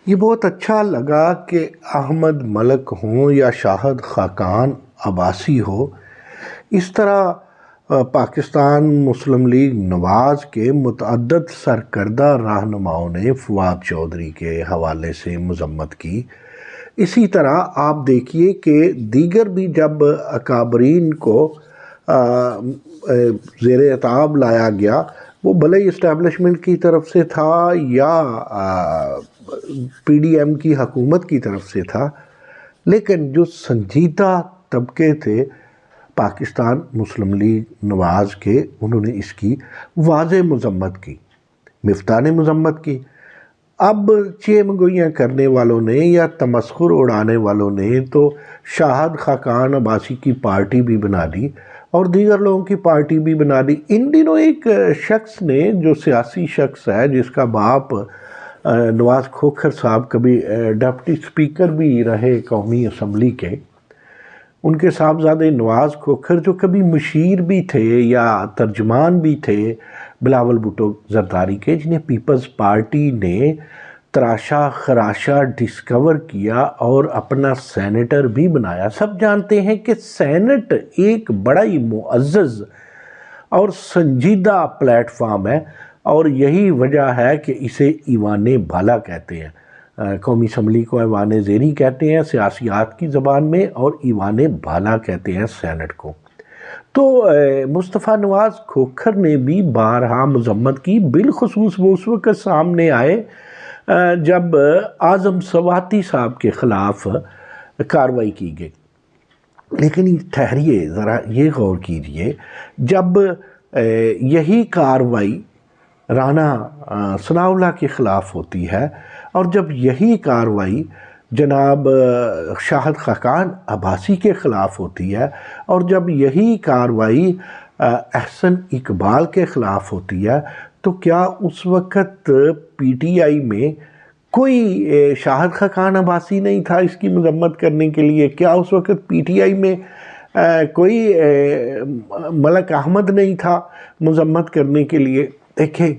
یہ بہت اچھا لگا کہ احمد ملک ہوں یا شاہد خاقان عباسی ہو، اس طرح پاکستان مسلم لیگ نواز کے متعدد سرکردہ رہنماؤں نے فواد چودھری کے حوالے سے مذمت کی۔ اسی طرح آپ دیکھیے کہ دیگر بھی جب اکابرین کو زیر عتاب لایا گیا، وہ بھلے ہی اسٹیبلشمنٹ کی طرف سے تھا یا پی ڈی ایم کی حکومت کی طرف سے تھا، لیکن جو سنجیدہ طبقے تھے پاکستان مسلم لیگ نواز کے، انہوں نے اس کی واضح مذمت کی۔ مفتاح نے مذمت کی۔ اب چیمگوئیاں کرنے والوں نے یا تمسخر اڑانے والوں نے تو شاہد خاقان عباسی کی پارٹی بھی بنا دی اور دیگر لوگوں کی پارٹی بھی بنا دی۔ ان دنوں ایک شخص نے، جو سیاسی شخص ہے، جس کا باپ نواز کھوکھر صاحب کبھی ڈپٹی سپیکر بھی رہے قومی اسمبلی کے، ان کے صاحبزادے نواز کھوکھر جو کبھی مشیر بھی تھے یا ترجمان بھی تھے بلاول بھٹو زرداری کے، جنہیں پیپلز پارٹی نے تراشا خراشا ڈسکور کیا اور اپنا سینیٹر بھی بنایا۔ سب جانتے ہیں کہ سینٹ ایک بڑا ہی معزز اور سنجیدہ پلیٹ فارم ہے، اور یہی وجہ ہے کہ اسے ایوان بالا کہتے ہیں۔ قومی اسمبلی کو ایوان زیری کہتے ہیں سیاسیات کی زبان میں، اور ایوان بالا کہتے ہیں سینٹ کو۔ تو مصطفیٰ نواز کھوکھر نے بھی بارہا مذمت کی، بالخصوص وہ اس وقت سامنے آئے جب اعظم سواتی صاحب کے خلاف کارروائی کی گئی۔ لیکن ٹھہریے ذرا، یہ غور کیجئے، جب یہی کارروائی رانا ثناء اللہ کے خلاف ہوتی ہے اور جب یہی کارروائی جناب شاہد خاقان عباسی کے خلاف ہوتی ہے اور جب یہی کارروائی احسن اقبال کے خلاف ہوتی ہے، تو کیا اس وقت پی ٹی آئی میں کوئی شاہد خاقان عباسی نہیں تھا اس کی مذمت کرنے کے لیے؟ کیا اس وقت پی ٹی آئی میں کوئی ملک احمد نہیں تھا مذمت کرنے کے لیے؟ دیکھیں،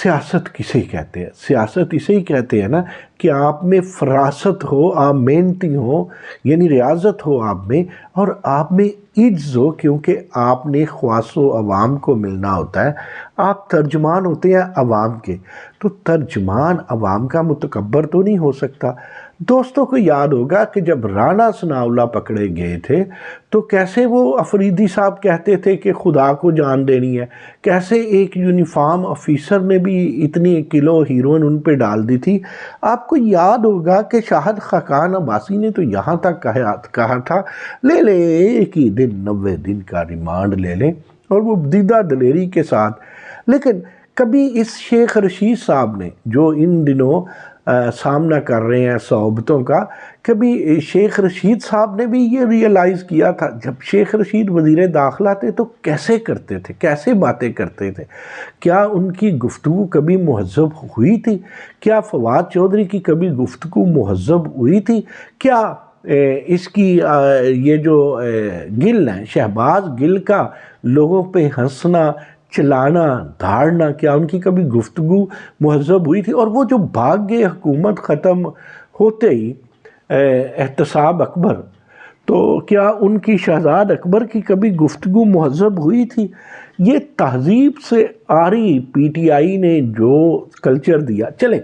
سیاست کسے کہتے ہیں؟ سیاست اسے ہی کہتے ہیں نا کہ آپ میں فراست ہو، آپ محنتی ہو، یعنی ریاضت ہو آپ میں، اور آپ میں عجز ہو، کیونکہ آپ نے خواص و عوام کو ملنا ہوتا ہے۔ آپ ترجمان ہوتے ہیں عوام کے، تو ترجمان عوام کا متکبر تو نہیں ہو سکتا۔ دوستوں کو یاد ہوگا کہ جب رانا ثناء اللہ پکڑے گئے تھے تو کیسے وہ افریدی صاحب کہتے تھے کہ خدا کو جان دینی ہے، کیسے ایک یونیفارم آفیسر نے بھی اتنی کلو ہیروئن ان پہ ڈال دی تھی۔ آپ کو یاد ہوگا کہ شاہد خاقان عباسی نے تو یہاں تک کہا تھا لے لیں ایک ہی دن 90 دن کا ریمانڈ لے لیں، اور وہ دیدہ دلیری کے ساتھ۔ لیکن کبھی اس شیخ رشید صاحب نے، جو ان دنوں سامنا کر رہے ہیں صعوبتوں کا، کبھی شیخ رشید صاحب نے بھی یہ ریئلائز کیا تھا؟ جب شیخ رشید وزیر داخلہ تھے تو کیسے کرتے تھے، کیسے باتیں کرتے تھے؟ کیا ان کی گفتگو کبھی مہذب ہوئی تھی؟ کیا فواد چودھری کی کبھی گفتگو مہذب ہوئی تھی؟ کیا اس کی یہ جو گل ہیں، شہباز گل کا لوگوں پہ ہنسنا، چلانا، دھاڑنا، کیا ان کی کبھی گفتگو مہذب ہوئی تھی؟ اور وہ جو بھاگ گئے حکومت ختم ہوتے ہی، احتساب اکبر، تو کیا ان کی شہزاد اکبر کی کبھی گفتگو مہذب ہوئی تھی؟ یہ تہذیب سے آری پی ٹی آئی نے جو کلچر دیا، چلیں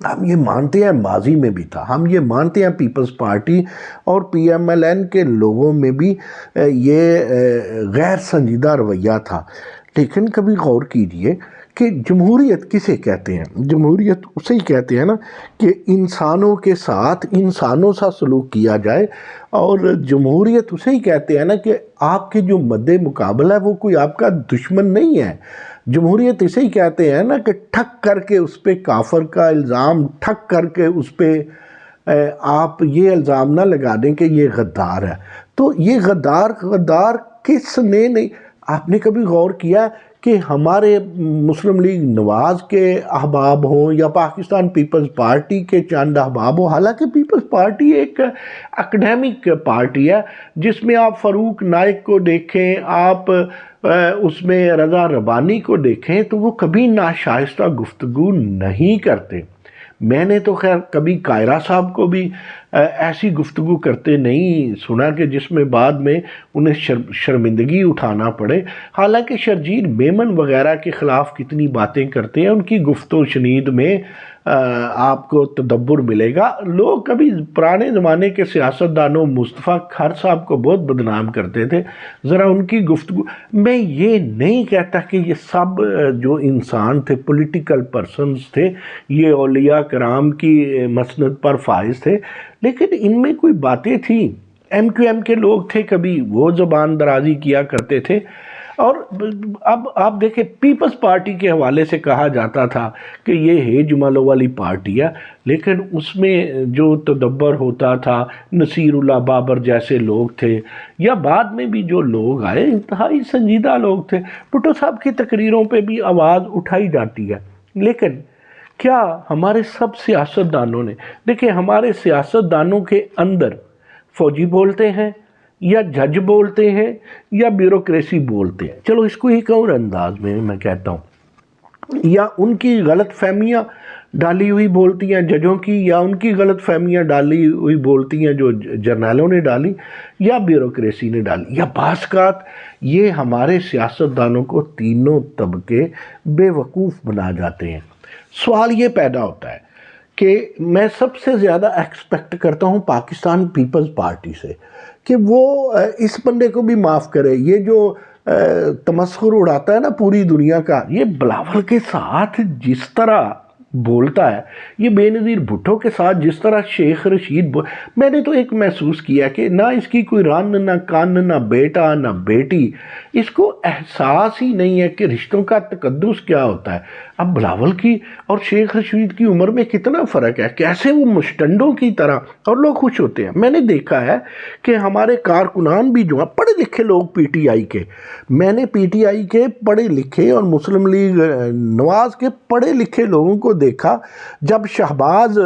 ہم یہ مانتے ہیں ماضی میں بھی تھا، ہم یہ مانتے ہیں پیپلز پارٹی اور پی ایم ایل این کے لوگوں میں بھی یہ غیر سنجیدہ رویہ تھا، لیکن کبھی غور کیجئے کہ جمہوریت کسے کہتے ہیں؟ جمہوریت اسے ہی کہتے ہیں نا کہ انسانوں کے ساتھ انسانوں سا سلوک کیا جائے، اور جمہوریت اسے ہی کہتے ہیں نا کہ آپ کے جو مد مقابل ہے وہ کوئی آپ کا دشمن نہیں ہے۔ جمہوریت اسے ہی کہتے ہیں نا کہ ٹھک کر کے اس پہ کافر کا الزام، ٹھک کر کے اس پہ آپ یہ الزام نہ لگا دیں کہ یہ غدار ہے۔ تو یہ غدار کس نے نہیں؟ آپ نے کبھی غور کیا کہ ہمارے مسلم لیگ نواز کے احباب ہوں یا پاکستان پیپلز پارٹی کے چند احباب ہوں، حالانکہ پیپلز پارٹی ایک اکیڈیمک پارٹی ہے جس میں آپ فاروق نائک کو دیکھیں، آپ اس میں رضا ربانی کو دیکھیں تو وہ کبھی ناشائستہ گفتگو نہیں کرتے۔ میں نے تو خیر کبھی قائرہ صاحب کو بھی ایسی گفتگو کرتے نہیں سنا کہ جس میں بعد میں انہیں شرمندگی اٹھانا پڑے، حالانکہ شرجیل میمن وغیرہ کے خلاف کتنی باتیں کرتے ہیں، ان کی گفت و شنید میں آپ کو تدبر ملے گا۔ لوگ کبھی پرانے زمانے کے سیاستدانوں مصطفیٰ کھر صاحب کو بہت بدنام کرتے تھے، ذرا ان کی گفتگو، میں یہ نہیں کہتا کہ یہ سب جو انسان تھے پولیٹیکل پرسنز تھے یہ اولیاء کرام کی مسند پر فائز تھے، لیکن ان میں کوئی باتیں تھیں۔ ایم کیو ایم کے لوگ تھے، کبھی وہ زبان درازی کیا کرتے تھے، اور اب آپ دیکھیں پیپلز پارٹی کے حوالے سے کہا جاتا تھا کہ یہ ہے جمالوں والی پارٹی ہے، لیکن اس میں جو تدبر ہوتا تھا، نصیر اللہ بابر جیسے لوگ تھے یا بعد میں بھی جو لوگ آئے انتہائی سنجیدہ لوگ تھے۔ بھٹو صاحب کی تقریروں پہ بھی آواز اٹھائی جاتی ہے، لیکن کیا ہمارے سب سیاستدانوں نے، دیکھیں ہمارے سیاستدانوں کے اندر فوجی بولتے ہیں یا جج بولتے ہیں یا بیوروکریسی بولتے ہیں، چلو اس کو ایک اور انداز میں کہتا ہوں، یا ان کی غلط فہمیاں ڈالی ہوئی بولتی ہیں ججوں کی، یا ان کی غلط فہمیاں ڈالی ہوئی بولتی ہیں جو جرنیلوں نے ڈالی یا بیوروکریسی نے ڈالی، یا بعض اوقات یہ ہمارے سیاستدانوں کو تینوں طبقے بے وقوف بنا جاتے ہیں۔ سوال یہ پیدا ہوتا ہے کہ میں سب سے زیادہ ایکسپیکٹ کرتا ہوں پاکستان پیپلز پارٹی سے کہ وہ اس بندے کو بھی معاف کرے، یہ جو تمسخر اڑاتا ہے نا پوری دنیا کا، یہ بلاول کے ساتھ جس طرح بولتا ہے، یہ بے نظیر بھٹو کے ساتھ جس طرح شیخ رشید میں نے تو ایک محسوس کیا کہ نہ اس کی کوئی رن نہ کن نہ بیٹا نہ بیٹی، اس کو احساس ہی نہیں ہے کہ رشتوں کا تقدس کیا ہوتا ہے۔ اب بلاول کی اور شیخ رشید کی عمر میں کتنا فرق ہے، کیسے وہ مشٹنڈوں کی طرح، اور لوگ خوش ہوتے ہیں۔ میں نے دیکھا ہے کہ ہمارے کارکنان بھی جو ہیں پڑھے لکھے لوگ پی ٹی آئی کے، میں نے پی ٹی آئی کے پڑھے لکھے اور مسلم لیگ نواز کے پڑھے لکھے لوگوں کو دیکھا، جب شہباز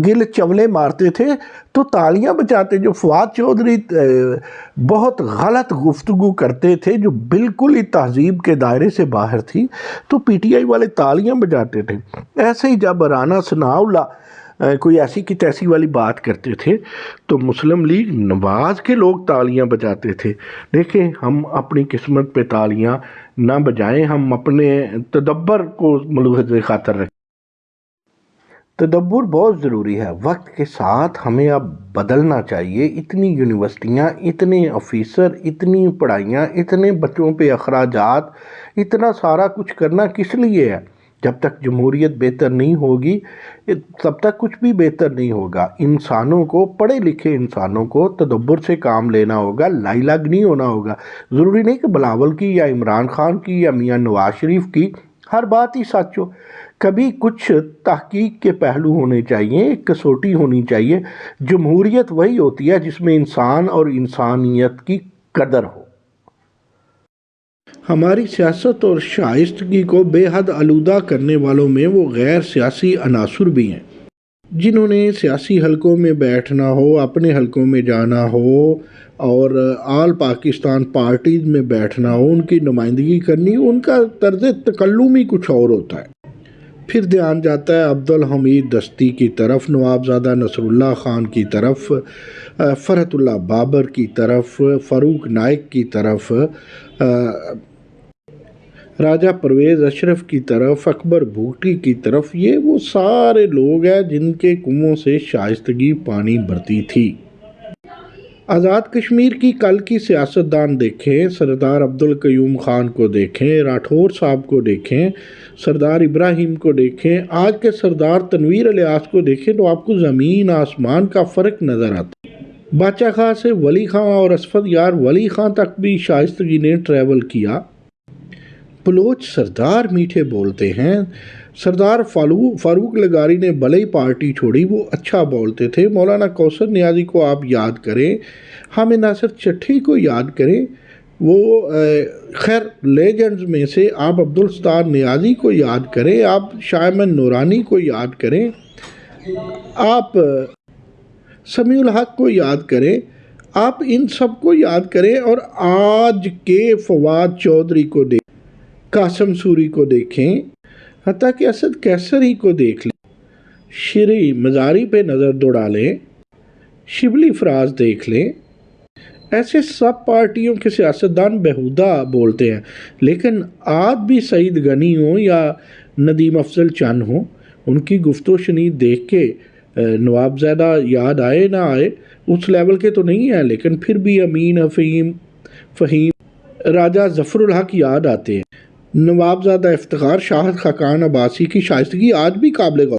گل چولے مارتے تھے تو تالیاں بجاتے، جو فواد چودھری بہت غلط گفتگو کرتے تھے جو بالکل ہی تہذیب کے دائرے سے باہر تھی تو پی ٹی آئی والے تالیاں بجاتے تھے۔ ایسے ہی جب رانا ثناء اللہ کوئی ایسی کی تیسی والی بات کرتے تھے تو مسلم لیگ نواز کے لوگ تالیاں بجاتے تھے۔ دیکھیں ہم اپنی قسمت پہ تالیاں نہ بجائیں، ہم اپنے تدبر کو ملحوظ خاطر رکھیں۔ تدبر بہت ضروری ہے، وقت کے ساتھ ہمیں اب بدلنا چاہیے۔ اتنی یونیورسٹیاں، اتنے آفیسر، اتنی پڑھائیاں، اتنے بچوں پہ اخراجات، اتنا سارا کچھ کرنا کس لیے ہے؟ جب تک جمہوریت بہتر نہیں ہوگی تب تک کچھ بھی بہتر نہیں ہوگا۔ انسانوں کو، پڑھے لکھے انسانوں کو تدبر سے کام لینا ہوگا، لائی لاگ نہیں ہونا ہوگا۔ ضروری نہیں کہ بلاول کی یا عمران خان کی یا میاں نواز شریف کی ہر بات ہی سچ ہو، کبھی کچھ تحقیق کے پہلو ہونے چاہیے، ایک کسوٹی ہونی چاہیے۔ جمہوریت وہی ہوتی ہے جس میں انسان اور انسانیت کی قدر ہو۔ ہماری سیاست اور شائستگی کو بے حد آلودہ کرنے والوں میں وہ غیر سیاسی عناصر بھی ہیں جنہوں نے سیاسی حلقوں میں بیٹھنا ہو، اپنے حلقوں میں جانا ہو اور آل پاکستان پارٹیز میں بیٹھنا ہو، ان کی نمائندگی کرنی ہو، ان کا طرز تکلم ہی کچھ اور ہوتا ہے۔ پھر دھیان جاتا ہے عبدالحمید دستی کی طرف، نوابزادہ نصر اللہ خان کی طرف، فرحت اللہ بابر کی طرف، فاروق نائک کی طرف، راجہ پرویز اشرف کی طرف، اکبر بھوٹی کی طرف۔ یہ وہ سارے لوگ ہیں جن کے کنووں سے شائستگی پانی بھرتی تھی۔ آزاد کشمیر کی کل کی سیاستدان دیکھیں، سردار عبدالقیوم خان کو دیکھیں، راٹھور صاحب کو دیکھیں، سردار ابراہیم کو دیکھیں، آج کے سردار تنویر الیاس کو دیکھیں تو آپ کو زمین آسمان کا فرق نظر آتا ہے۔ باچا خان سے ولی خان اور اسفد یار ولی خان تک بھی شائستگی نے ٹریول کیا۔ بلوچ سردار میٹھے بولتے ہیں، سردار فاروق لغاری نے بھلے ہی پارٹی چھوڑی، وہ اچھا بولتے تھے۔ مولانا کوثر نیازی کو آپ یاد کریں، حامد ناصر چٹھی کو یاد کریں، وہ خیر لیجنڈز میں سے آپ عبدالستار نیازی کو یاد کریں، آپ شاہ احمد نورانی کو یاد کریں، آپ سمیع الحق کو یاد کریں، آپ ان سب کو یاد کریں، اور آج کے فواد چودھری کو دیکھیں، قاسم سوری کو دیکھیں، حتیٰ کہ اسد کیسری کو دیکھ لیں، شری مزاری پہ نظر دوڑا لیں، شبلی فراز دیکھ لیں، ایسے سب پارٹیوں کے سیاستدان بیہودہ بولتے ہیں، لیکن آج بھی سعید غنی ہوں یا ندیم افضل چند ہوں، ان کی گفت و شنید دیکھ کے نواب زیدہ یاد آئے نہ آئے، اس لیول کے تو نہیں ہیں، لیکن پھر بھی امین فہیم راجہ ظفر الحق یاد آتے ہیں۔ نواب زادہ افتخار، شاہد خاقان عباسی کی شائستگی آج بھی قابل غور